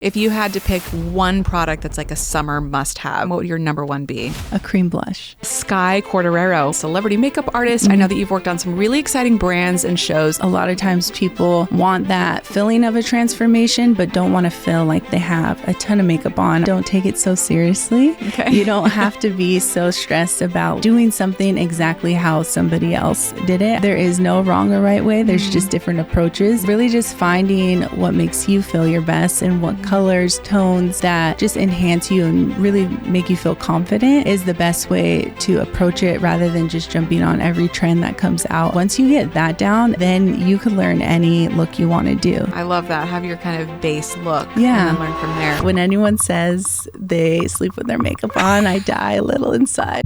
If you had to pick one product that's like a summer must-have, what would your number one be? A cream blush. Sky Quartararo, celebrity makeup artist. I know that you've worked on some really exciting brands and shows. A lot of times people want that feeling of a transformation, but don't want to feel like they have a ton of makeup on. Don't take it so seriously. Okay. You don't have to be so stressed about doing something exactly how somebody else did it. There is no wrong or right way. There's just different approaches. Really just finding what makes you feel your best and what colors, tones that just enhance you and really make you feel confident is the best way to approach it rather than just jumping on every trend that comes out. Once you get that down, then you can learn any look you want to do. I love that. Have your kind of base look and then learn from there. When anyone says they sleep with their makeup on, I die a little inside.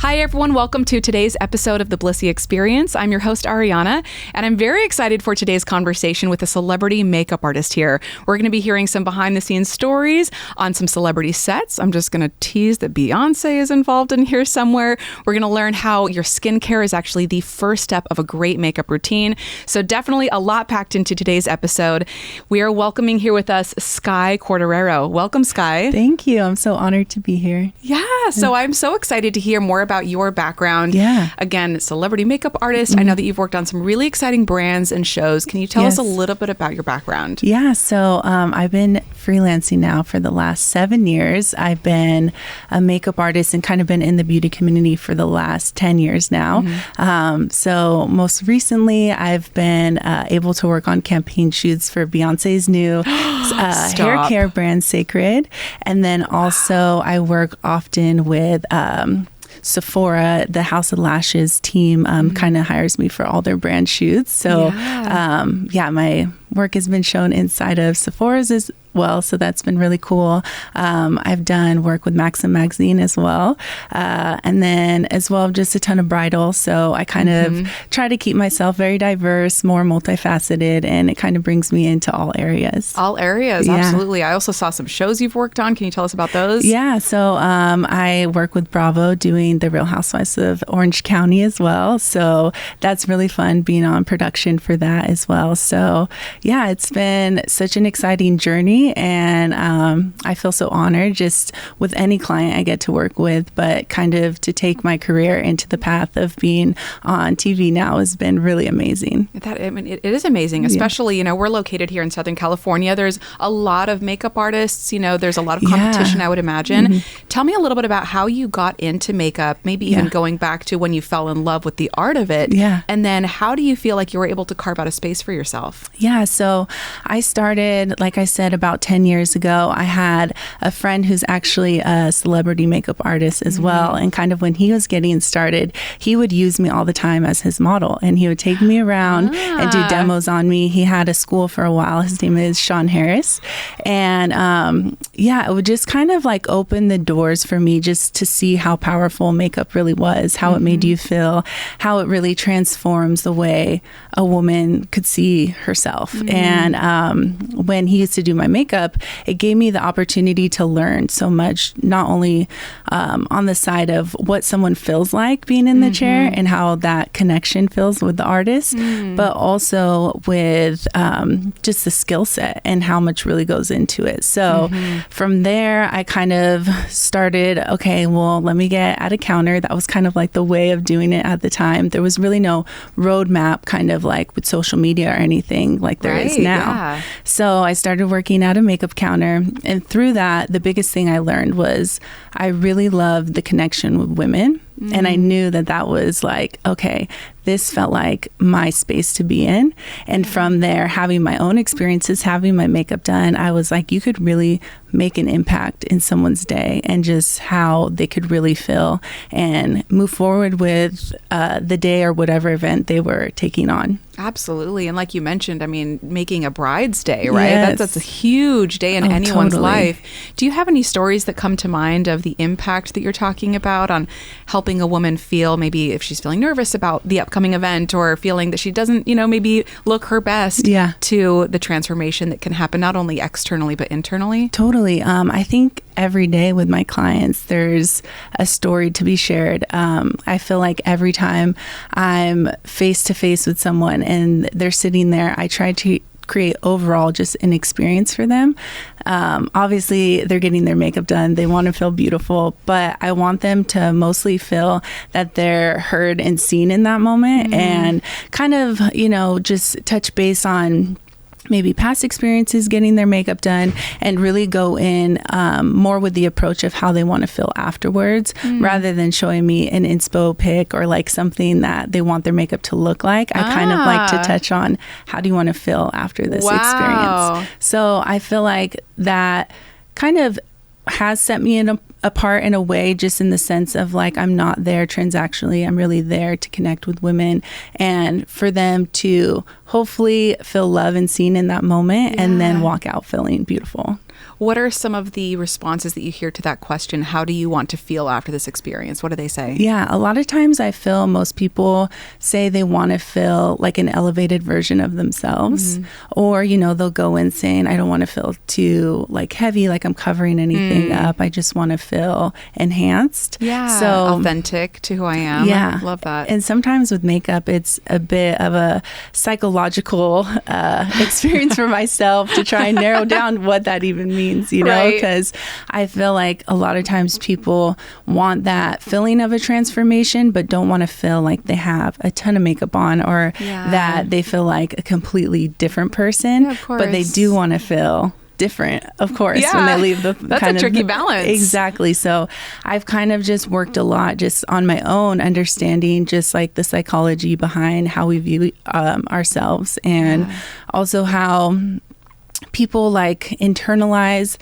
Hi, everyone. Welcome to today's episode of the Blissy Experience. I'm your host, Ariana, and I'm very excited for today's conversation with a celebrity makeup artist here. We're going to be hearing some behind-the-scenes stories on some celebrity sets. I'm just going to tease that Beyonce is involved in here somewhere. We're going to learn how your skincare is actually the first step of a great makeup routine. So definitely a lot packed into today's episode. We are welcoming here with us Sky Quartararo. Welcome, Sky. Thank you. I'm so honored to be here. Yeah. So I'm so excited to hear more about your background. Yeah. Again, celebrity makeup artist. I know that you've worked on some really exciting brands and shows. Can you tell us a little bit about your background? Yeah. So I've been freelancing now for the last 7 years. I've been a makeup artist and kind of been in the beauty community for the last 10 years now. So most recently, I've been able to work on campaign shoots for Beyonce's new hair care brand, Sacred. And then also I work often with Sephora, the House of Lashes team kind of hires me for all their brand shoots. So my work has been shown inside of Sephora's as well. So that's been really cool. I've done work with Maxim magazine as well. And then as well, just a ton of bridal. So I kind of try to keep myself very diverse, more multifaceted, and it kind of brings me into all areas. All areas, Yeah. absolutely. I also saw some shows you've worked on. Can you tell us about those? Yeah, so I work with Bravo doing the Real Housewives of Orange County as well. So that's really fun being on production for that as well. So yeah, it's been such an exciting journey. And I feel so honored just with any client I get to work with, but kind of to take my career into the path of being on TV now has been really amazing. It is amazing, especially, we're located here in Southern California. There's a lot of makeup artists, there's a lot of competition, I would imagine. Tell me a little bit about how you got into makeup, maybe even going back to when you fell in love with the art of it. Yeah. And then how do you feel like you were able to carve out a space for yourself? Yeah, so I started, like I said, about 10 years ago. I had a friend who's actually a celebrity makeup artist as well. And kind of when he was getting started, he would use me all the time as his model. And he would take me around and do demos on me. He had a school for a while. His name is Sean Harris. And it would just kind of like open the doors for me just to see how powerful makeup really was, how it made you feel, how it really transforms the way a woman could see herself. And when he used to do my makeup, it gave me the opportunity to learn so much, not only on the side of what someone feels like being in the chair and how that connection feels with the artist, but also with just the skill set and how much really goes into it. So from there, I kind of started, okay, well, let me get at a counter. That was kind of like the way of doing it at the time. There was really no roadmap kind of like with social media or anything like there is now. Yeah. So I started working at a makeup counter. And through that, the biggest thing I learned was I really loved the connection with women. And I knew that was like, okay, this felt like my space to be in. And from there, having my own experiences, having my makeup done, I was like, you could really make an impact in someone's day and just how they could really feel and move forward with the day or whatever event they were taking on. Absolutely. And like you mentioned, making a bride's day, right? Yes. That's a huge day in anyone's totally. life. Do you have any stories that come to mind of the impact that you're talking about on helping a woman feel, maybe if she's feeling nervous about the upcoming event or feeling that she doesn't, maybe look her best, to the transformation that can happen not only externally, but internally? Totally. I think every day with my clients, there's a story to be shared. I feel like every time I'm face to face with someone and they're sitting there, I try to create overall just an experience for them. Obviously, they're getting their makeup done. They want to feel beautiful, but I want them to mostly feel that they're heard and seen in that moment, and kind of, just touch base on maybe past experiences getting their makeup done, and really go in more with the approach of how they want to feel afterwards, rather than showing me an inspo pic or like something that they want their makeup to look like. I kind of like to touch on, how do you want to feel after this experience? So I feel like that kind of has set me apart in a way, just in the sense of like, I'm not there transactionally. I'm really there to connect with women and for them to hopefully feel love and seen in that moment, and then walk out feeling beautiful. What are some of the responses that you hear to that question? How do you want to feel after this experience? What do they say? Yeah, a lot of times I feel most people say they want to feel like an elevated version of themselves, or, they'll go in saying, I don't want to feel too like heavy, like I'm covering anything up. I just want to feel enhanced. Yeah. So authentic to who I am. Yeah. I love that. And sometimes with makeup, it's a bit of a psychological experience for myself to try and narrow down what that even means, because I feel like a lot of times people want that feeling of a transformation, but don't want to feel like they have a ton of makeup on, or that they feel like a completely different person, but they do want to feel different, of course, when they leave the that's a tricky balance. Exactly. So I've kind of just worked a lot just on my own, understanding just like the psychology behind how we view ourselves, and also how people like internalize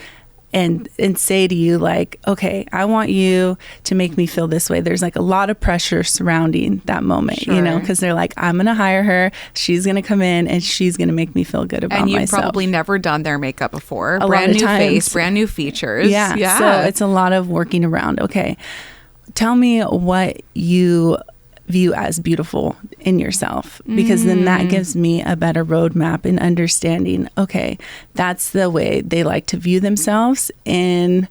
and say to you like, okay, I want you to make me feel this way. There's like a lot of pressure surrounding that moment, because they're like, I'm going to hire her. She's going to come in and she's going to make me feel good about myself. And you've probably never done their makeup before. Brand new face, brand new features. Yeah. So it's a lot of working around. Okay, tell me what you view as beautiful in yourself, because then that gives me a better roadmap in understanding, okay, that's the way they like to view themselves, in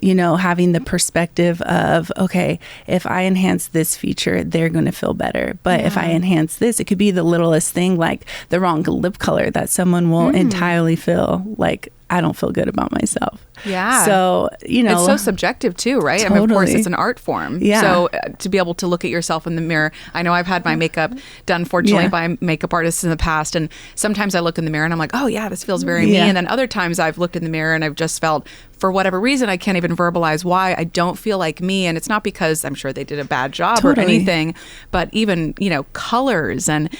having the perspective of, okay, if I enhance this feature, they're going to feel better. But if I enhance this, it could be the littlest thing, like the wrong lip color, that someone will entirely feel like, I don't feel good about myself. Yeah. So, it's so subjective too, right? Totally. I mean, of course, it's an art form. Yeah. So to be able to look at yourself in the mirror, I know I've had my makeup done, fortunately, by makeup artists in the past. And sometimes I look in the mirror and I'm like, oh yeah, this feels very me. And then other times I've looked in the mirror and I've just felt, for whatever reason, I can't even verbalize why I don't feel like me. And it's not because I'm sure they did a bad job or anything, but even, colors and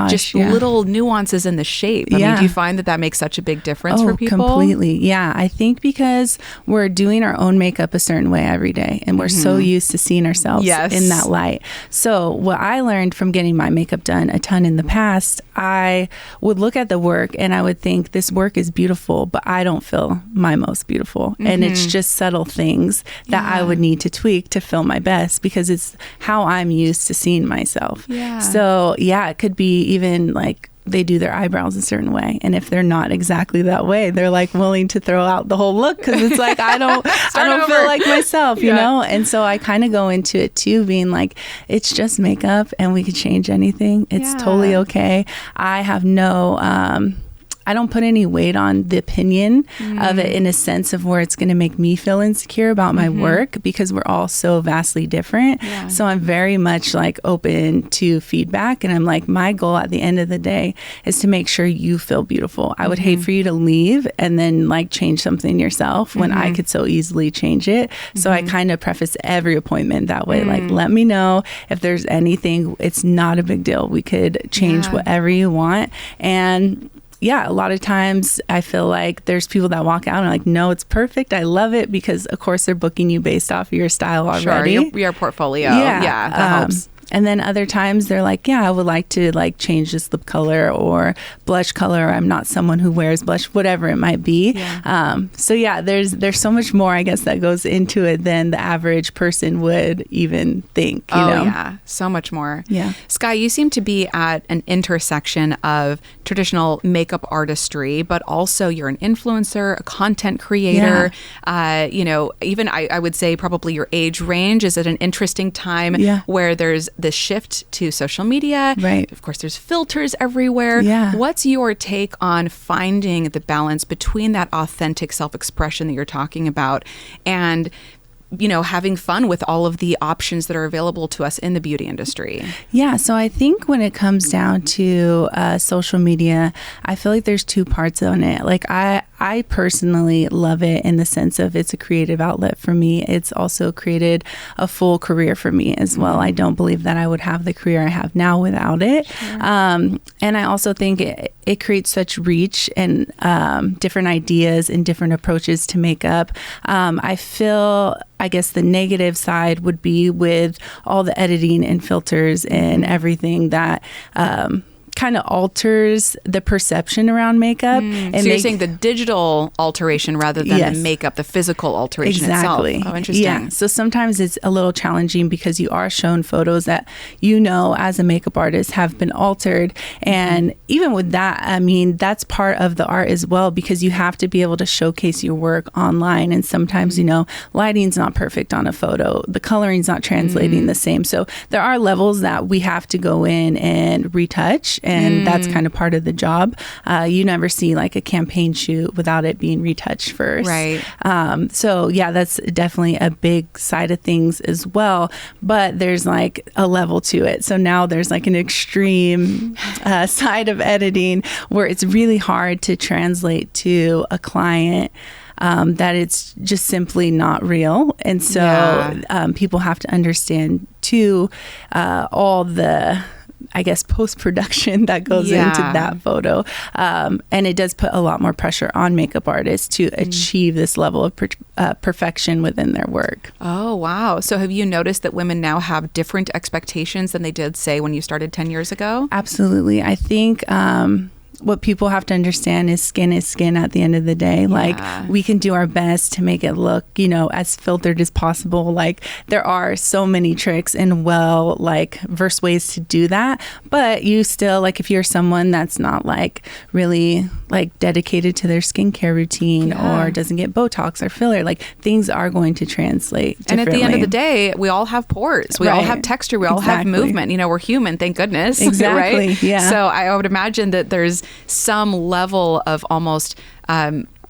just little nuances in the shape. I mean, do you find that makes such a big difference for people? Completely. Yeah. I think because we're doing our own makeup a certain way every day, and we're so used to seeing ourselves in that light. So what I learned from getting my makeup done a ton in the past, I would look at the work and I would think, this work is beautiful, but I don't feel my most beautiful. And it's just subtle things that I would need to tweak to feel my best, because it's how I'm used to seeing myself. So it could be even like, they do their eyebrows a certain way, and if they're not exactly that way, they're like willing to throw out the whole look, because it's like, I don't feel like myself, you know. And so I kind of go into it too, being like, it's just makeup and we could change anything. It's totally okay. I have I don't put any weight on the opinion of it, in a sense of where it's going to make me feel insecure about my work, because we're all so vastly different. So I'm very much like open to feedback, and I'm like, my goal at the end of the day is to make sure you feel beautiful. I would hate for you to leave and then like change something yourself when I could so easily change it. So I kind of preface every appointment that way, like, let me know if there's anything. It's not a big deal. We could change whatever you want. And a lot of times I feel like there's people that walk out and are like, no, it's perfect. I love it, because of course they're booking you based off of your style already. Sure, your portfolio. Yeah, that helps. And then other times they're like, I would like to like change this lip color or blush color. I'm not someone who wears blush, whatever it might be. There's so much more, I guess, that goes into it than the average person would even think, you know? Yeah, so much more. Yeah. Sky, you seem to be at an intersection of traditional makeup artistry, but also you're an influencer, a content creator. Even I would say probably your age range is at an interesting time where there's the shift to social media. Right. Of course, there's filters everywhere. Yeah. What's your take on finding the balance between that authentic self-expression that you're talking about and having fun with all of the options that are available to us in the beauty industry? Yeah. So I think when it comes down to social media, I feel like there's two parts on it. Like I personally love it in the sense of it's a creative outlet for me. It's also created a full career for me as well. I don't believe that I would have the career I have now without it. Sure. And I also think it creates such reach and different ideas and different approaches to makeup. I guess the negative side would be with all the editing and filters and everything that kind of alters the perception around makeup. And so you're saying the digital alteration rather than the makeup, the physical alteration itself. Oh, interesting. Yeah. So sometimes it's a little challenging because you are shown photos that as a makeup artist have been altered. And even with that, I mean, that's part of the art as well, because you have to be able to showcase your work online. And sometimes, lighting's not perfect on a photo. The coloring's not translating the same. So there are levels that we have to go in and retouch. And that's kind of part of the job. You never see like a campaign shoot without it being retouched first. Right. So yeah, that's definitely a big side of things as well. But there's like a level to it. So now there's like an extreme side of editing where it's really hard to translate to a client that it's just simply not real. And so people have to understand too all the post-production that goes into that photo. And it does put a lot more pressure on makeup artists to achieve this level of perfection within their work. Oh, wow. So have you noticed that women now have different expectations than they did, say, when you started 10 years ago? Absolutely. I think what people have to understand is skin at the end of the day. Like, we can do our best to make it look, as filtered as possible. Like, there are so many tricks and versed ways to do that. But you still, like, if you're someone that's not really dedicated to their skincare routine or doesn't get Botox or filler, things are going to translate differently. And at the end of the day, we all have pores. We all have texture. We all have movement. We're human, thank goodness. Exactly. Right? Yeah. So I would imagine that there's some level of almost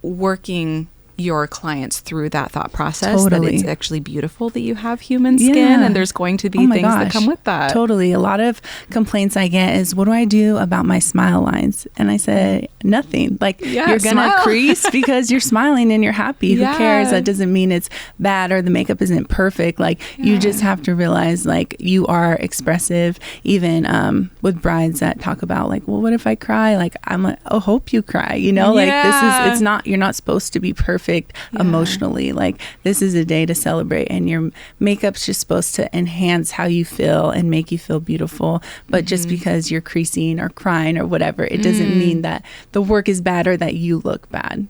working your clients through that thought process. Totally. That it's actually beautiful that you have human skin and there's going to be things that come with that. Totally. A lot of complaints I get is, what do I do about my smile lines? And I say, nothing. You're going to crease because you're smiling and you're happy. Who cares? That doesn't mean it's bad or the makeup isn't perfect. You just have to realize you are expressive. Even with brides that talk about well, what if I cry? I'm like, oh, hope you cry. It's not, you're not supposed to be perfect emotionally. This is a day to celebrate, and your makeup's just supposed to enhance how you feel and make you feel beautiful. But just because you're creasing or crying or whatever, it doesn't mean that the work is bad or that you look bad.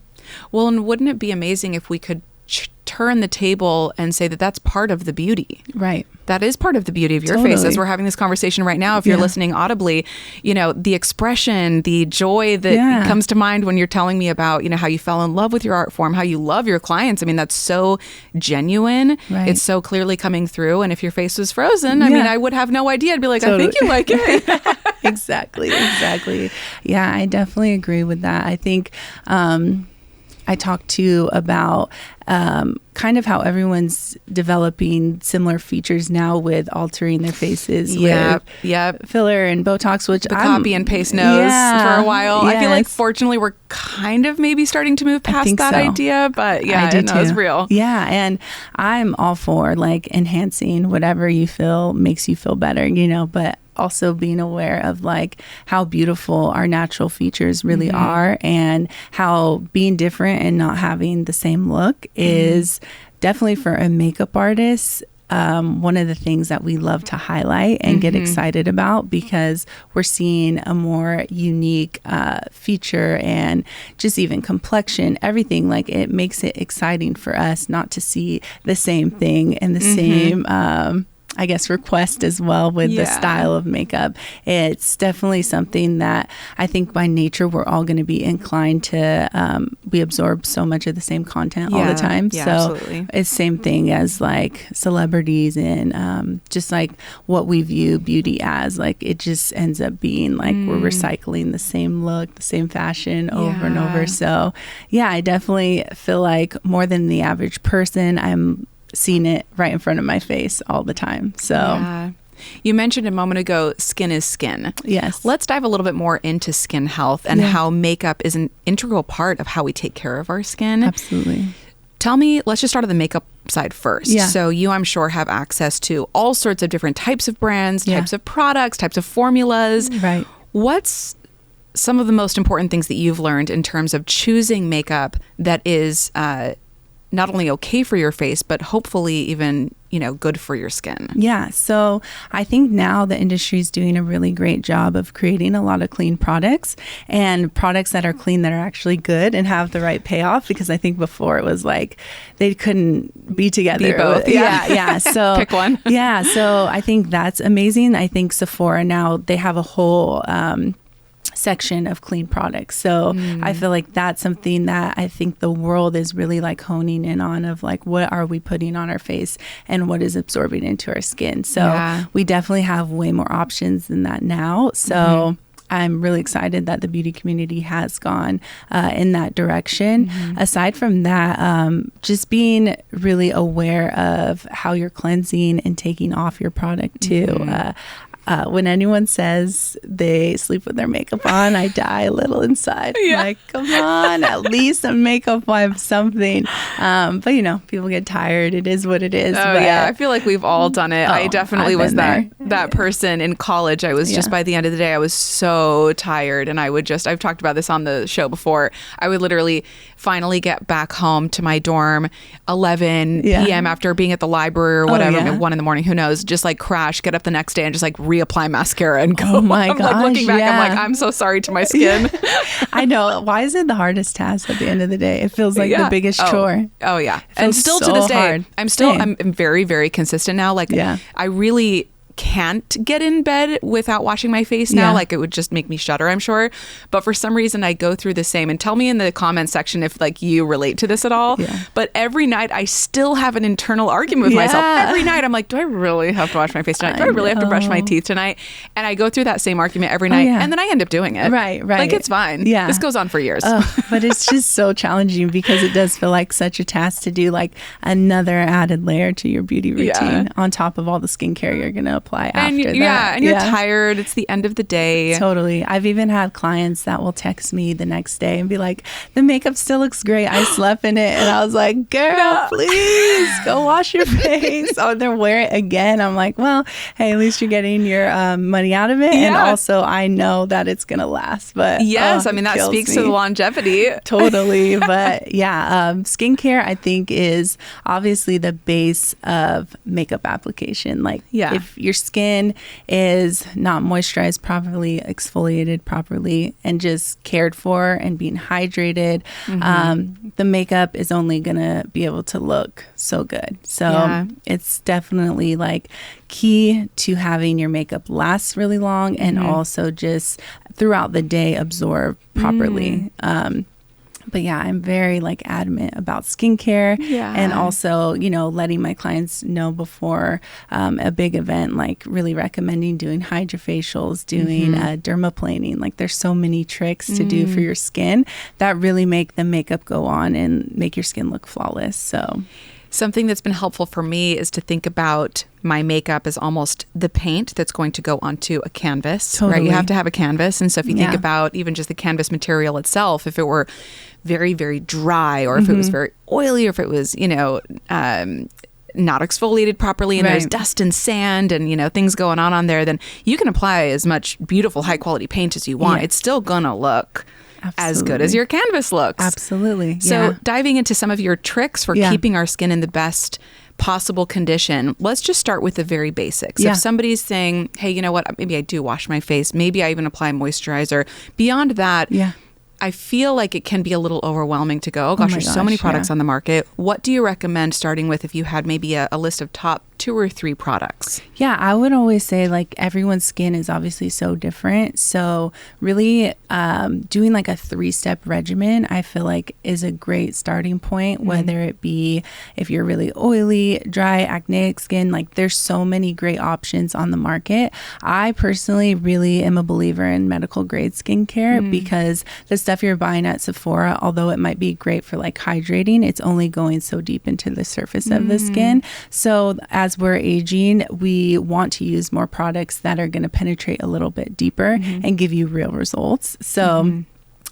Well, and wouldn't it be amazing if we could turn the table and say that that's part of the beauty? Right. That is part of the beauty of your face. As we're having this conversation right now, if you're listening audibly, the expression, the joy that comes to mind when you're telling me about, how you fell in love with your art form, how you love your clients. I mean, that's so genuine. Right. It's so clearly coming through. And if your face was frozen, I mean, I would have no idea. I'd be like, totally. I think you like it. Exactly. Yeah, I definitely agree with that. I think I talked to about kind of how everyone's developing similar features now with altering their faces with filler and Botox, which I'm copy and paste nose for a while. Yes. I feel like fortunately we're kind of maybe starting to move past that idea, but it's real. Yeah, and I'm all for enhancing whatever you feel makes you feel better, but also being aware of how beautiful our natural features really are, and how being different and not having the same look is definitely, for a makeup artist, one of the things that we love to highlight and get excited about, because we're seeing a more unique feature and just even complexion, everything. It makes it exciting for us not to see the same thing and the same I guess, request as well with the style of makeup. It's definitely something that I think by nature we're all going to be inclined to, we absorb so much of the same content all the time. Yeah, so absolutely. it's same thing as like celebrities and just like what we view beauty as. Like it just ends up being like we're recycling the same look, the same fashion over and over. So yeah, I definitely feel like more than the average person, I'm seeing it right in front of my face all the time. So you mentioned a moment ago, skin is skin. Yes. Let's dive a little bit more into skin health and how makeup is an integral part of how we take care of our skin. Absolutely. Tell me, let's just start on the makeup side first. Yeah. So you, I'm sure, have access to all sorts of different types of brands, types of products, types of formulas. Right. What's some of the most important things that you've learned in terms of choosing makeup that is not only okay for your face, but hopefully even, good for your skin? Yeah. So I think now the industry is doing a really great job of creating a lot of clean products and products that are clean, that are actually good and have the right payoff. Because I think before it was like they couldn't be together. Be both. Yeah. So pick one. Yeah. So I think that's amazing. I think Sephora now, they have a whole section of clean products. So I feel like that's something that I think the world is really like honing in on, of like, what are we putting on our face and what is absorbing into our skin. So we definitely have way more options than that now. So I'm really excited that the beauty community has gone in that direction. Aside from that, just being really aware of how you're cleansing and taking off your product too. When anyone says they sleep with their makeup on, I die a little inside. Like, come on, at least a makeup wipe, something. But people get tired. It is what it is. I feel like we've all done it. I definitely was that person in college. I was just, by the end of the day, I was so tired, and I've talked about this on the show before. I would literally finally get back home to my dorm 11 p.m. after being at the library or whatever, 1 a.m, who knows, just like crash, get up the next day and just like reapply mascara and go. Oh my gosh, like looking back, I'm like, I'm so sorry to my skin. I know. Why is it the hardest task at the end of the day? It feels like the biggest chore. Oh yeah. And still to this day, I'm very, very consistent now. Like I really can't get in bed without washing my face now. Like it would just make me shudder, I'm sure. But for some reason I go through the same, and tell me in the comment section if like you relate to this at all. But every night I still have an internal argument with myself. Every night I'm like, do I really have to wash my face tonight? Do I really have to brush my teeth tonight? And I go through that same argument every night, and then I end up doing it. Right. Like it's fine. This goes on for years. But it's just so challenging because it does feel like such a task to do, like another added layer to your beauty routine on top of all the skincare you're going to apply after that. And you're tired. It's the end of the day. Totally. I've even had clients that will text me the next day and be like, the makeup still looks great. I slept in it. And I was like, girl, please go wash your face. Oh, they're wearing it again. I'm like, well, hey, at least you're getting your money out of it. And also I know that it's going to last. But I mean, that speaks to the longevity. Totally. But skincare, I think, is obviously the base of makeup application. Like if your skin is not moisturized properly, exfoliated properly, and just cared for and being hydrated, the makeup is only going to be able to look so good. So it's definitely like key to having your makeup last really long and also just throughout the day absorb properly. But I'm very like adamant about skincare and also, letting my clients know before a big event, like really recommending doing hydrofacials, doing dermaplaning. Like there's so many tricks to do for your skin that really make the makeup go on and make your skin look flawless. So something that's been helpful for me is to think about my makeup as almost the paint that's going to go onto a canvas, right? You have to have a canvas. And so if you think about even just the canvas material itself, if it were very, very dry, or if it was very oily, or if it was, not exfoliated properly and there's dust and sand and, things going on there, then you can apply as much beautiful, high quality paint as you want. It's still gonna look as good as your canvas looks. Absolutely. So diving into some of your tricks for keeping our skin in the best possible condition, let's just start with the very basics. If somebody's saying, hey, you know what, maybe I do wash my face, maybe I even apply moisturizer. Beyond that, I feel like it can be a little overwhelming to go, oh gosh, there's so many products on the market. What do you recommend starting with if you had maybe a list of top 2 or 3 products? Yeah, I would always say like everyone's skin is obviously so different. So really doing like a 3-step regimen, I feel like is a great starting point, whether it be if you're really oily, dry, acneic skin, like there's so many great options on the market. I personally really am a believer in medical grade skincare because the stuff you're buying at Sephora, although it might be great for like hydrating, it's only going so deep into the surface of the skin. So as we're aging, we want to use more products that are going to penetrate a little bit deeper and give you real results. So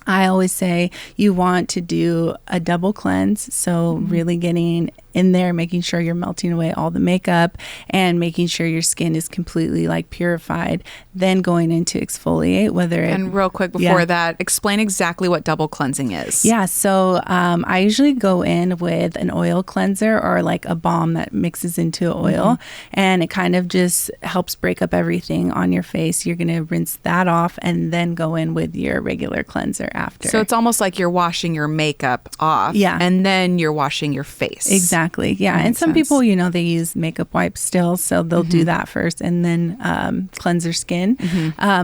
I always say you want to do a double cleanse. So really getting in there, making sure you're melting away all the makeup and making sure your skin is completely like purified, then going into exfoliate, And real quick before that, explain exactly what double cleansing is. Yeah. So I usually go in with an oil cleanser or like a balm that mixes into oil, and it kind of just helps break up everything on your face. You're going to rinse that off and then go in with your regular cleanser after. So it's almost like you're washing your makeup off and then you're washing your face. Exactly. Yeah. And some people, they use makeup wipes still. So they'll do that first and then cleanse their skin.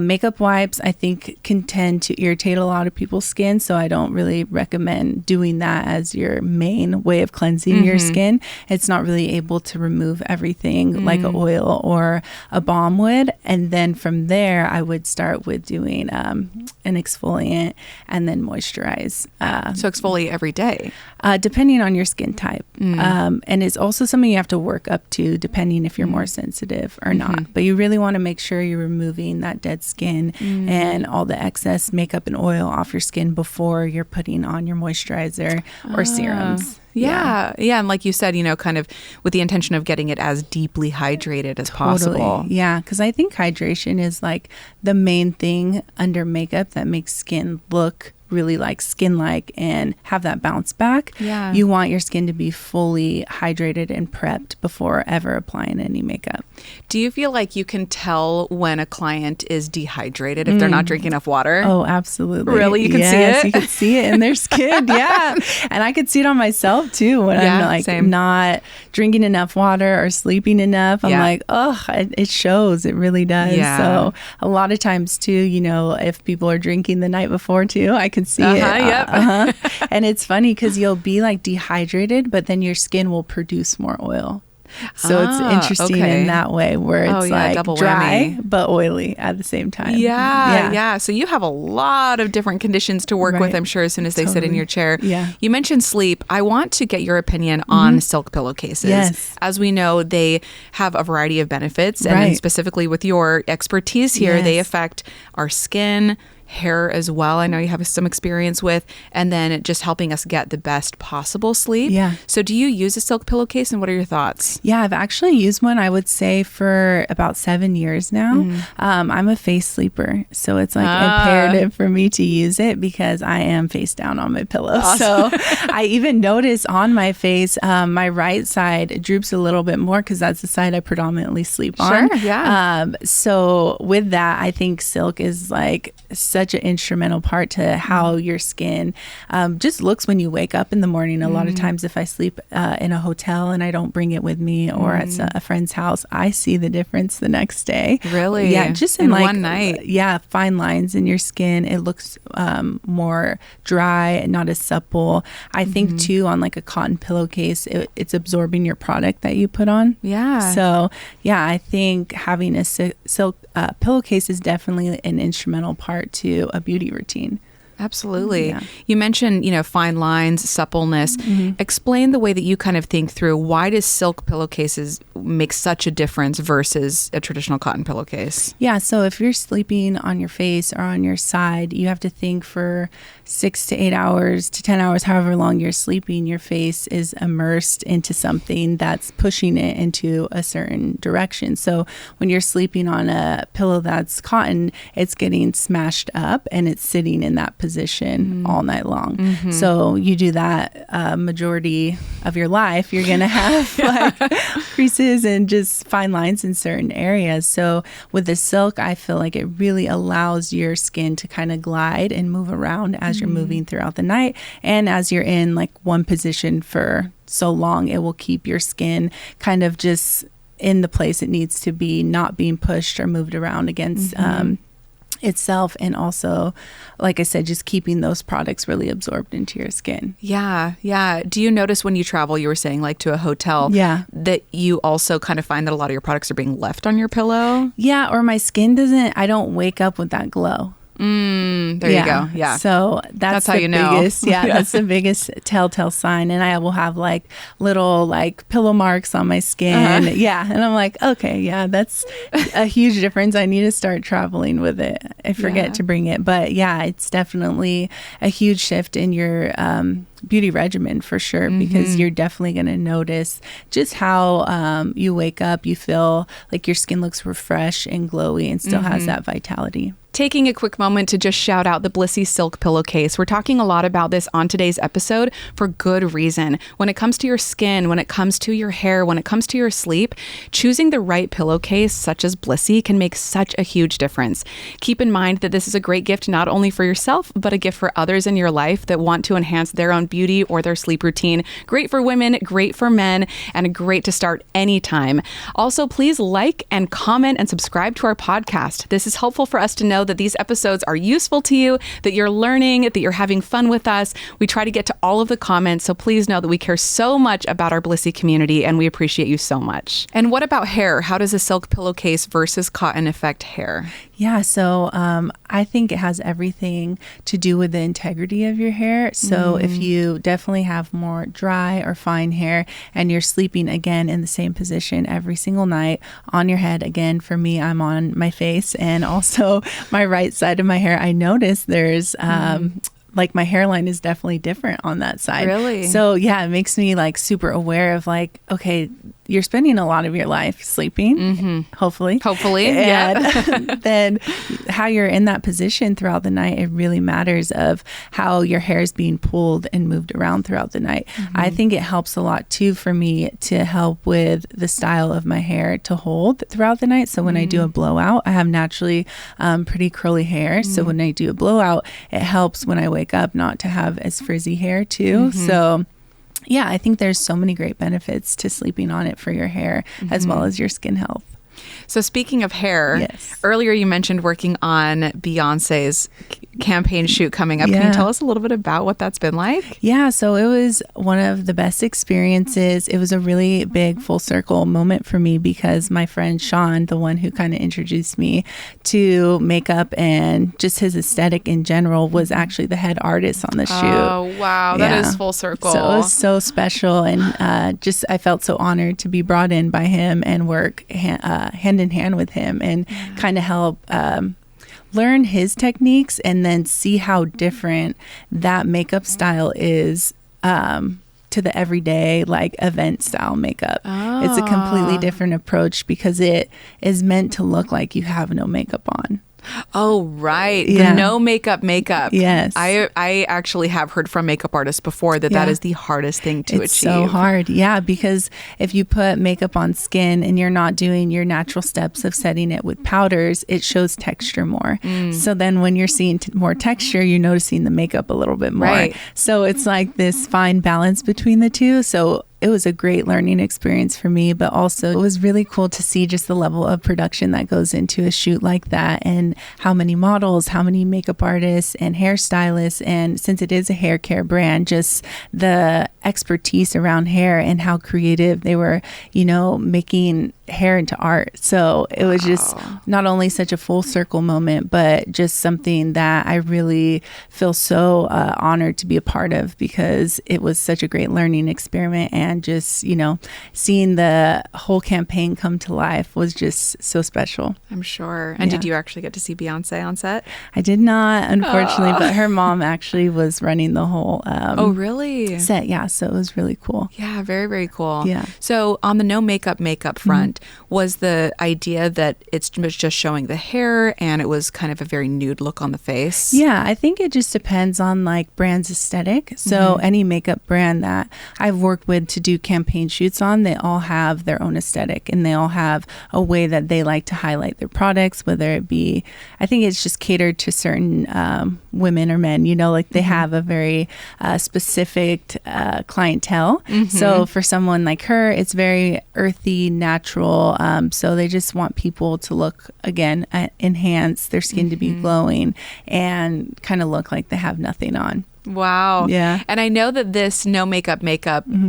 Makeup wipes, I think, can tend to irritate a lot of people's skin. So I don't really recommend doing that as your main way of cleansing your skin. It's not really able to remove everything like an oil or a balm would. And then from there, I would start with doing an exfoliant and then moisturize. So exfoliate every day? Depending on your skin type. And it's also something you have to work up to depending if you're more sensitive or not. But you really want to make sure you're removing that dead skin and all the excess makeup and oil off your skin before you're putting on your moisturizer or serums. Yeah. And like you said, kind of with the intention of getting it as deeply hydrated as possible. Yeah. Because I think hydration is like the main thing under makeup that makes skin look really like skin-like and have that bounce back. Yeah. You want your skin to be fully hydrated and prepped before ever applying any makeup. Do you feel like you can tell when a client is dehydrated if they're not drinking enough water? Oh, absolutely. Really? You can see it? You can see it in their skin. Yeah. And I could see it on myself too when I'm like not drinking enough water or sleeping enough. I'm like, oh, it shows. It really does. Yeah. So a lot of times too, if people are drinking the night before too, I can see it. And it's funny because you'll be like dehydrated, but then your skin will produce more oil. So it's interesting in that way where it's like double dry but oily at the same time. Yeah. So you have a lot of different conditions to work with, I'm sure, as soon as they sit in your chair. Yeah. You mentioned sleep. I want to get your opinion on silk pillowcases. Yes. As we know, they have a variety of benefits. And then specifically with your expertise here, they affect our skin, hair as well. I know you have some experience with, and then just helping us get the best possible sleep. Yeah. So do you use a silk pillowcase, and what are your thoughts? Yeah, I've actually used one, I would say, for about 7 years now. I'm a face sleeper, so it's like imperative for me to use it because I am face down on my pillow. Awesome. So I even notice on my face, my right side droops a little bit more because that's the side I predominantly sleep on. Sure, yeah. So with that, I think silk is like such an instrumental part to how your skin just looks when you wake up in the morning. A lot of times if I sleep in a hotel and I don't bring it with me or at a friend's house, I see the difference the next day. Really? Yeah, just in like one night. Yeah, fine lines in your skin. It looks more dry and not as supple. I think too on like a cotton pillowcase, it's absorbing your product that you put on. Yeah. So yeah, I think having a silk pillowcase is definitely an instrumental part to a beauty routine. Absolutely. Yeah. You mentioned, fine lines, suppleness. Explain the way that you kind of think through why does silk pillowcases make such a difference versus a traditional cotton pillowcase? Yeah. So if you're sleeping on your face or on your side, you have to think for 6 to 8 hours to 10 hours, however long you're sleeping, your face is immersed into something that's pushing it into a certain direction. So when you're sleeping on a pillow that's cotton, it's getting smashed up and it's sitting in that position. position all night long. So you do that majority of your life, you're going to have like creases and just fine lines in certain areas. So with the silk, I feel like it really allows your skin to kind of glide and move around as you're moving throughout the night. And as you're in like one position for so long, it will keep your skin kind of just in the place it needs to be, not being pushed or moved around against itself. And also, like I said, just keeping those products really absorbed into your skin. Yeah. Do you notice when you travel, you were saying like to a hotel, that you also kind of find that a lot of your products are being left on your pillow? Yeah, or my skin I don't wake up with that glow. There you go. Yeah. So that's how the you know. biggest, that's the biggest telltale sign. And I will have like little like pillow marks on my skin. Yeah. And I'm like, okay, yeah, that's a huge difference. I need to start traveling with it. I forget to bring it. But yeah, it's definitely a huge shift in your beauty regimen for sure, because you're definitely going to notice just how you wake up, you feel like your skin looks refreshed and glowy and still has that vitality. Taking a quick moment to just shout out the Blissy Silk Pillowcase. We're talking a lot about this on today's episode for good reason. When it comes to your skin, when it comes to your hair, when it comes to your sleep, choosing the right pillowcase such as Blissy can make such a huge difference. Keep in mind that this is a great gift not only for yourself, but a gift for others in your life that want to enhance their own beauty or their sleep routine. Great for women, great for men, and great to start anytime. Also, please like and comment and subscribe to our podcast. This is helpful for us to know that these episodes are useful to you, that you're learning, that you're having fun with us. We try to get to all of the comments, so please know that we care so much about our Blissy community and we appreciate you so much. And what about hair? How does a silk pillowcase versus cotton affect hair? Yeah, so I think it has everything to do with the integrity of your hair. So if you definitely have more dry or fine hair and you're sleeping again in the same position every single night on your head, again, for me, I'm on my face and also my right side of my hair, I notice there's like my hairline is definitely different on that side. Really? So yeah, it makes me like super aware of like, okay, you're spending a lot of your life sleeping, hopefully. And then how you're in that position throughout the night, it really matters of how your hair is being pulled and moved around throughout the night. I think it helps a lot too for me to help with the style of my hair to hold throughout the night. So when I do a blowout, I have naturally pretty curly hair. So when I do a blowout, it helps when I wake up not to have as frizzy hair too. So yeah, I think there's so many great benefits to sleeping on it for your hair as well as your skin health. So speaking of hair, earlier you mentioned working on Beyonce's campaign shoot coming up. Can you tell us a little bit about what that's been like? Yeah, so it was one of the best experiences. It was a really big full circle moment for me because my friend Sean, the one who kind of introduced me to makeup and just his aesthetic in general, was actually the head artist on the shoot. Oh, wow. That is full circle. So it was so special. And just I felt so honored to be brought in by him and work hand in hand with him and kind of help learn his techniques and then see how different that makeup style is to the everyday like event style makeup. It's a completely different approach because it is meant to look like you have no makeup on. Oh, right. The no makeup. Yes. I actually have heard from makeup artists before that is the hardest thing to achieve. It's so hard. Yeah, because if you put makeup on skin and you're not doing your natural steps of setting it with powders, it shows texture more. So then when you're seeing more texture, you're noticing the makeup a little bit more. Right. So it's like this fine balance between the two. So it was a great learning experience for me, but also it was really cool to see just the level of production that goes into a shoot like that and how many models, how many makeup artists and hairstylists. And since it is a hair care brand, just the expertise around hair and how creative they were, making hair into art. So it was just not only such a full circle moment, but just something that I really feel so honored to be a part of because it was such a great learning experiment and and just, seeing the whole campaign come to life was just so special. I'm sure. And did you actually get to see Beyonce on set? I did not, unfortunately, but her mom actually was running the whole really? set. Yeah, so it was really cool. Yeah, very, very cool. Yeah. So on the no makeup front, was the idea that it's just showing the hair and it was kind of a very nude look on the face? Yeah, I think it just depends on like brand's aesthetic. So any makeup brand that I've worked with to do campaign shoots on, they all have their own aesthetic and they all have a way that they like to highlight their products, whether it be, I think it's just catered to certain women or men, like they have a very specific clientele. So for someone like her, it's very earthy, natural. So they just want people to look, again, enhance their skin to be glowing and kind of look like they have nothing on. Wow. Yeah. And I know that this no makeup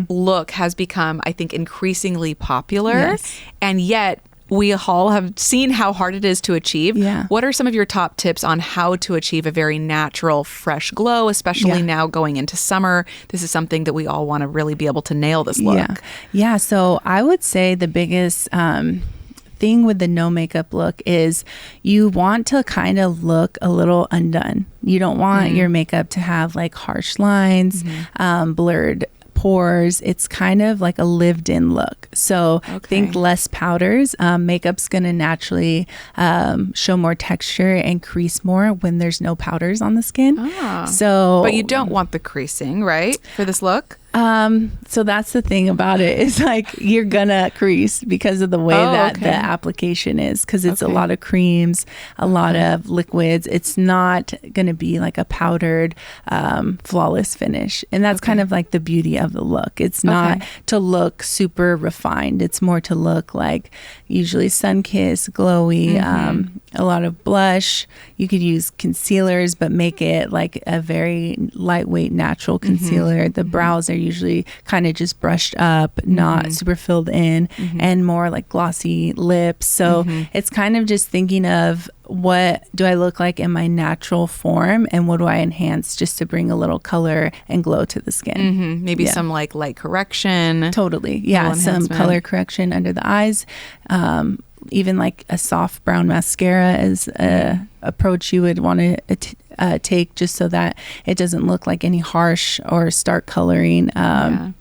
look has become, I think, increasingly popular. Yes. And yet we all have seen how hard it is to achieve. Yeah. What are some of your top tips on how to achieve a very natural, fresh glow, especially now going into summer? This is something that we all want to really be able to nail this look. Yeah. So I would say the biggest thing with the no makeup look is you want to kind of look a little undone. You don't want your makeup to have like harsh lines, blurred pores. It's kind of like a lived in look. So think less powders. Makeup's going to naturally show more texture and crease more when there's no powders on the skin. But you don't want the creasing, right? For this look? So that's the thing about it is like you're gonna crease because of the way that the application is, because it's a lot of creams, a lot of liquids. It's not gonna be like a powdered flawless finish, and that's kind of like the beauty of the look. It's not to look super refined. It's more to look like usually sun-kissed, glowy, a lot of blush. You could use concealers, but make it like a very lightweight natural concealer. The brows are usually kind of just brushed up, not super filled in, and more like glossy lips. So it's kind of just thinking of what do I look like in my natural form and what do I enhance just to bring a little color and glow to the skin. Maybe some like light correction. Totally. Yeah. Some color correction under the eyes. Even like a soft brown mascara is a approach you would want to take just so that it doesn't look like any harsh or stark coloring. And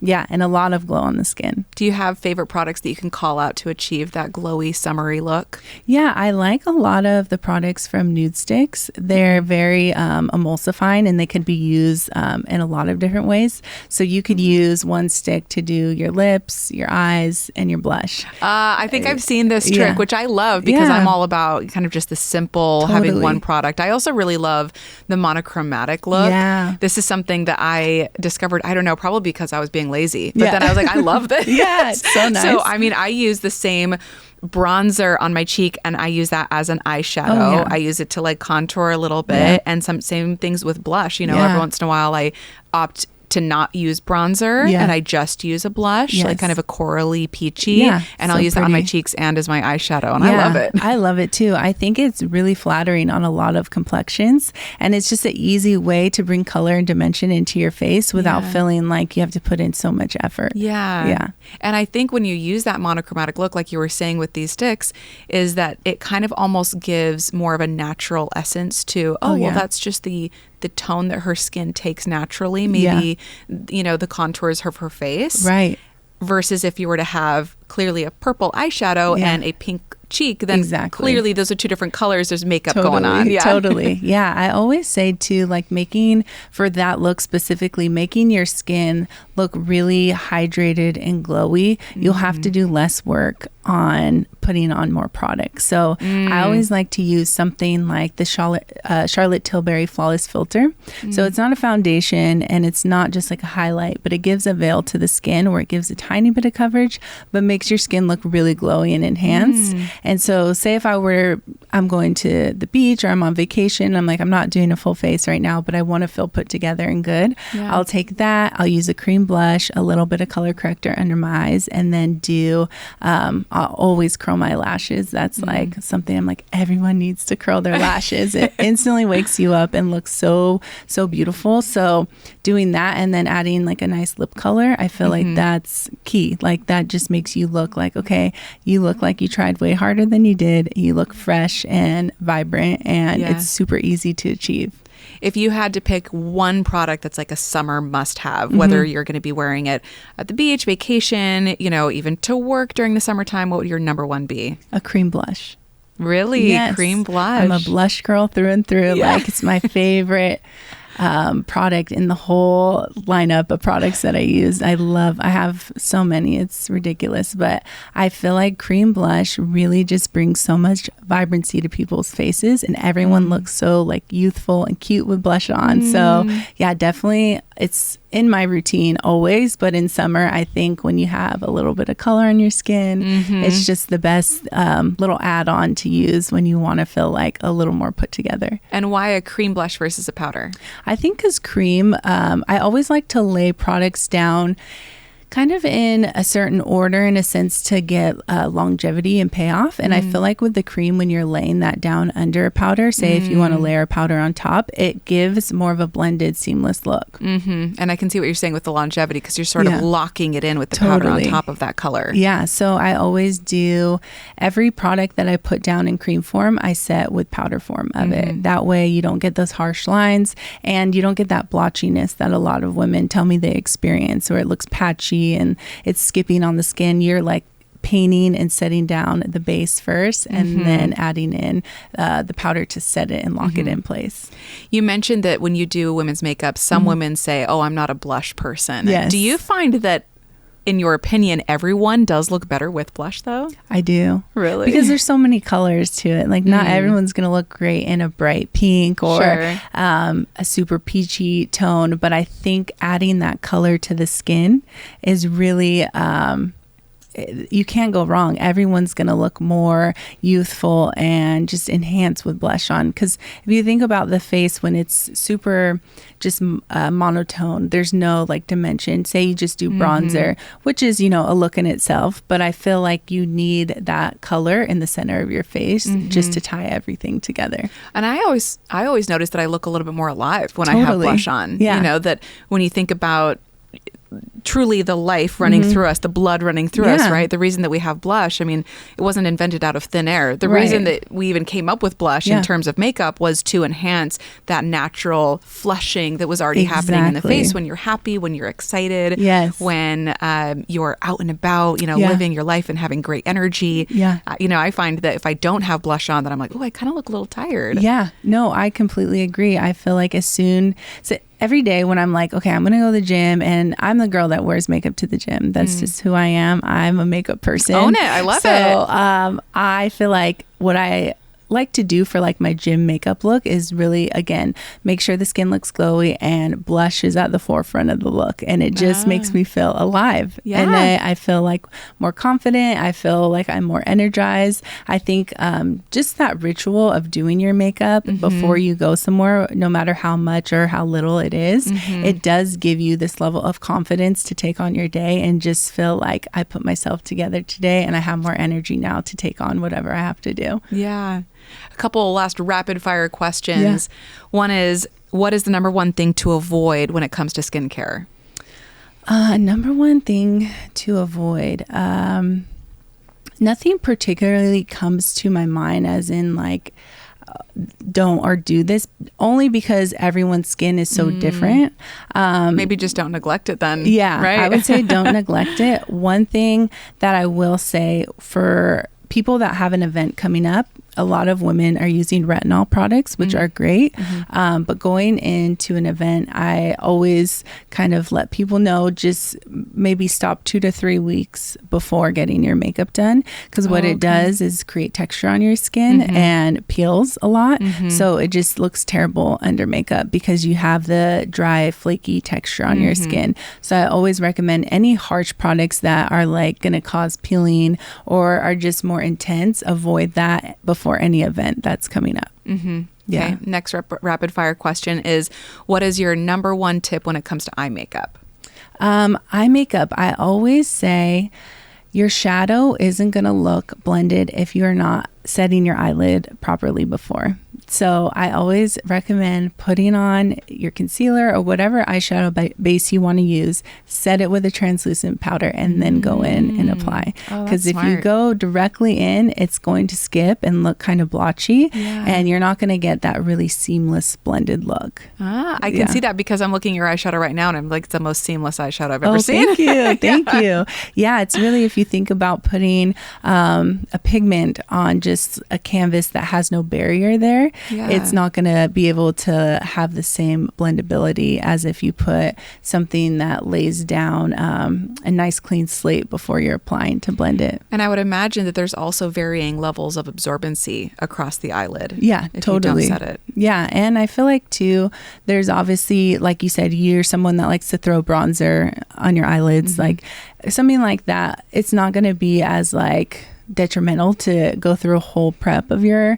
a lot of glow on the skin. Do you have favorite products that you can call out to achieve that glowy, summery look? Yeah, I like a lot of the products from Nude Sticks. They're very emulsifying and they could be used in a lot of different ways. So you could use one stick to do your lips, your eyes, and your blush. I think I've seen this trick, which I love because I'm all about kind of just the simple having one product. I also really love the monochromatic look. Yeah. This is something that I discovered, I don't know, probably because I was being lazy. But then I was like, I love this. It's so nice. So, I mean, I use the same bronzer on my cheek and I use that as an eyeshadow. I use it to like contour a little bit and some same things with blush. You know, every once in a while I opt to not use bronzer and I just use a blush, like kind of a corally peachy, and I'll use that on my cheeks and as my eyeshadow, and I love it. I love it too. I think it's really flattering on a lot of complexions, and it's just an easy way to bring color and dimension into your face without feeling like you have to put in so much effort. And I think when you use that monochromatic look, like you were saying with these sticks, is that it kind of almost gives more of a natural essence to, well, that's just the tone that her skin takes naturally, maybe, you know, the contours of her face. Right. Versus if you were to have clearly a purple eyeshadow and a pink cheek, then clearly those are two different colors. There's makeup going on. Totally. Yeah. I always say too, like making for that look specifically, making your skin look really hydrated and glowy, you'll have to do less work on putting on more products. So I always like to use something like the Charlotte Tilbury Flawless Filter. So it's not a foundation and it's not just like a highlight, but it gives a veil to the skin where it gives a tiny bit of coverage, but makes your skin look really glowy and enhanced. And so say if I'm going to the beach or I'm on vacation, I'm like, I'm not doing a full face right now, but I want to feel put together and good. I'll take that. I'll use a cream cream blush, a little bit of color corrector under my eyes, and then I'll always curl my lashes. That's like something I'm like, everyone needs to curl their lashes. It instantly wakes you up and looks so beautiful. So doing that and then adding like a nice lip color, I feel like that's key. Like that just makes you look like, okay, you look like you tried way harder than you did. You look fresh and vibrant, and it's super easy to achieve. If you had to pick one product that's like a summer must-have, whether you're going to be wearing it at the beach, vacation, even to work during the summertime, what would your number one be? A cream blush. Really? Yes. Cream blush? I'm a blush girl through and through. Yeah. Like, it's my favorite product in the whole lineup of products that I use. I have so many, it's ridiculous, but I feel like cream blush really just brings so much vibrancy to people's faces, and everyone looks so like youthful and cute with blush on. So yeah, definitely it's in my routine always, but in summer, I think when you have a little bit of color on your skin, it's just the best little add-on to use when you want to feel like a little more put together. And why a cream blush versus a powder? I think because cream, I always like to lay products down kind of in a certain order, in a sense, to get longevity and payoff. And I feel like with the cream, when you're laying that down under a powder, say if you want to layer a powder on top, it gives more of a blended, seamless look. And I can see what you're saying with the longevity, because you're sort of locking it in with the powder on top of that color. Yeah. So I always do every product that I put down in cream form, I set with powder form of it. That way you don't get those harsh lines, and you don't get that blotchiness that a lot of women tell me they experience, or it looks patchy and it's skipping on the skin. You're like painting and setting down the base first, and then adding in the powder to set it and lock it in place. You mentioned that when you do women's makeup, some women say, oh, I'm not a blush person. Yes. Do you find that, in your opinion, everyone does look better with blush, though? I do. Really? Because there's so many colors to it. Like, not everyone's going to look great in a bright pink or a super peachy tone. But I think adding that color to the skin is really... you can't go wrong. Everyone's going to look more youthful and just enhanced with blush on. Because if you think about the face when it's super just monotone, there's no like dimension. Say you just do bronzer, which is, a look in itself. But I feel like you need that color in the center of your face just to tie everything together. And I always notice that I look a little bit more alive when I have blush on. Yeah. That when you think about truly the life running through us, the blood running through us, right? The reason that we have blush, I mean, it wasn't invented out of thin air. The reason that we even came up with blush in terms of makeup was to enhance that natural flushing that was already happening in the face when you're happy, when you're excited, when you're out and about, living your life and having great energy. I find that if I don't have blush on, that I'm like, oh, I kind of look a little tired. Yeah, no, I completely agree. I feel like every day when I'm like, okay, I'm going to go to the gym, and I'm the girl that wears makeup to the gym. That's just who I am. I'm a makeup person. Own it. I love it. So I feel like what I like to do for like my gym makeup look is really, again, make sure the skin looks glowy, and blush is at the forefront of the look, and it just makes me feel alive. And I feel like more confident. I feel like I'm more energized. I think just that ritual of doing your makeup before you go somewhere, no matter how much or how little it is, it does give you this level of confidence to take on your day and just feel like I put myself together today, and I have more energy now to take on whatever I have to do. Yeah. A couple last rapid fire questions. One is, what is the number one thing to avoid when it comes to skincare? Number one thing to avoid. Nothing particularly comes to my mind as in like, don't or do this, only because everyone's skin is so different. Maybe just don't neglect it then. Yeah, right? I would say don't neglect it. One thing that I will say for people that have an event coming up, a lot of women are using retinol products, which are great. But going into an event, I always kind of let people know, just maybe stop 2 to 3 weeks before getting your makeup done. Because what it does is create texture on your skin and peels a lot. So it just looks terrible under makeup because you have the dry, flaky texture on your skin. So I always recommend any harsh products that are like going to cause peeling or are just more intense, avoid that before any event that's coming up. Okay. Next rapid fire question is, what is your number one tip when it comes to eye makeup? Eye makeup, I always say your shadow isn't going to look blended if you're not setting your eyelid properly before. So I always recommend putting on your concealer or whatever eyeshadow base you want to use, set it with a translucent powder, and then go in and apply. Because if you go directly in, it's going to skip and look kind of blotchy, and you're not going to get that really seamless blended look. I can see that because I'm looking at your eyeshadow right now, and I'm like, it's the most seamless eyeshadow I've ever seen. Thank you. Thank you. Yeah, it's really, if you think about putting a pigment on just a canvas that has no barrier there, it's not going to be able to have the same blendability as if you put something that lays down a nice clean slate before you're applying to blend it. And I would imagine that there's also varying levels of absorbency across the eyelid. Yeah, if totally. You don't set it. Yeah, and I feel like too, there's obviously, like you said, you're someone that likes to throw bronzer on your eyelids, like something like that. It's not going to be as like detrimental to go through a whole prep of your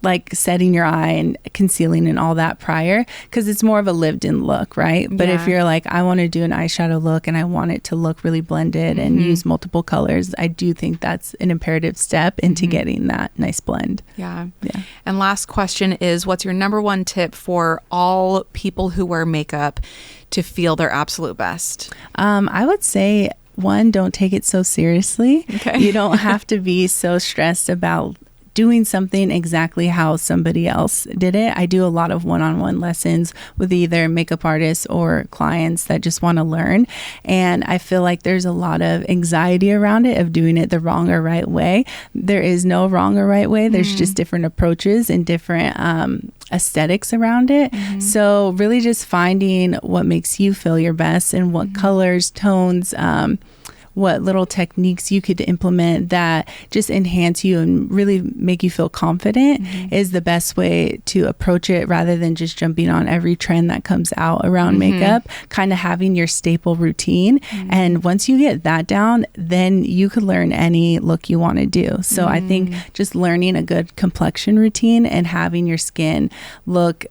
like setting your eye and concealing and all that prior, because it's more of a lived in look, right? But if you're like, I want to do an eyeshadow look and I want it to look really blended and use multiple colors, I do think that's an imperative step into getting that nice blend. Yeah. And last question is, what's your number one tip for all people who wear makeup to feel their absolute best? I would say, one, don't take it so seriously. Okay. You don't have to be so stressed about doing something exactly how somebody else did it. I do a lot of one-on-one lessons with either makeup artists or clients that just want to learn. And I feel like there's a lot of anxiety around it of doing it the wrong or right way. There is no wrong or right way. There's just different approaches and different aesthetics around it. So really just finding what makes you feel your best and what colors, tones, what little techniques you could implement that just enhance you and really make you feel confident is the best way to approach it, rather than just jumping on every trend that comes out around makeup, kind of having your staple routine. And once you get that down, then you could learn any look you want to do. So I think just learning a good complexion routine and having your skin look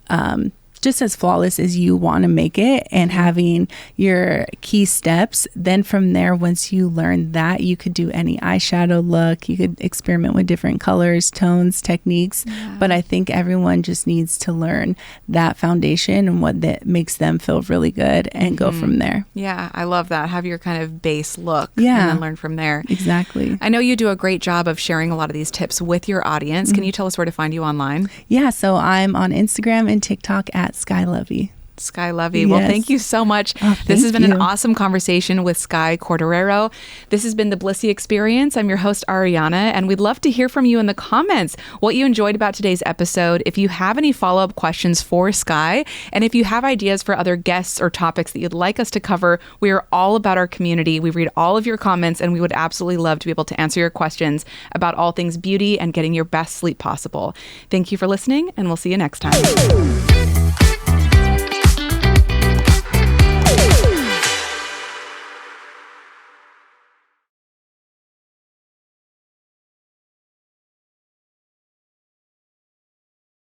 just as flawless as you want to make it, and having your key steps. Then from there, once you learn that, you could do any eyeshadow look. You could experiment with different colors, tones, techniques. But I think everyone just needs to learn that foundation and what that makes them feel really good, and go from there. Yeah, I love that. Have your kind of base look and then learn from there. Exactly. I know you do a great job of sharing a lot of these tips with your audience. Can you tell us where to find you online? Yeah, so I'm on Instagram and TikTok at Sky Lovey. Sky Lovey. Well, thank you so much. This has been an awesome conversation with Sky Quartararo. This has been the Blissy Experience. I'm your host, Ariana, and we'd love to hear from you in the comments what you enjoyed about today's episode. If you have any follow-up questions for Sky, and if you have ideas for other guests or topics that you'd like us to cover, we are all about our community. We read all of your comments, and we would absolutely love to be able to answer your questions about all things beauty and getting your best sleep possible. Thank you for listening, and we'll see you next time.